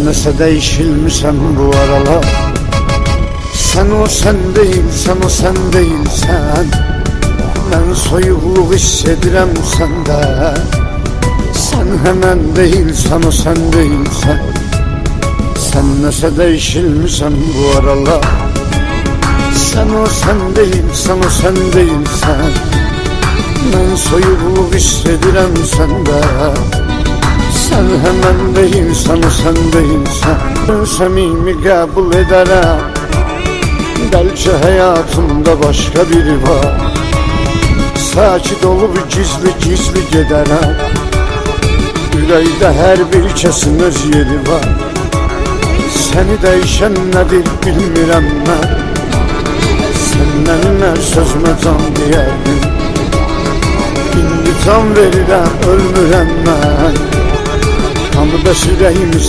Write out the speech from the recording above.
nəsə dəyişilmisən bu aralar. Sən o sən deyilsən, o sən deyilsən. Mən soyuqluq hiss edirəm səndə. Sən həmən deyilsən, o sən deyilsən. Sən nəsə dəyişilmisən bu aralar. Sən o sən deyilsən, o sən deyilsən. Mən soyuqluq hiss edirəm səndə. Sən həmən deyilsən, o sən deyilsən. Səmimi qəbul edərəm, bəlkə həyatımda başqa biri var. Sakit olub gizli gedərəm. Ürəkdə hər bir kəsin öz yeri var. Səni dəyişən nədir bilmirəm mən. Səndən hər sözümə can deyərdim. İndi can verirəm, ölmürəm mən. Hamı bəs ürəyimi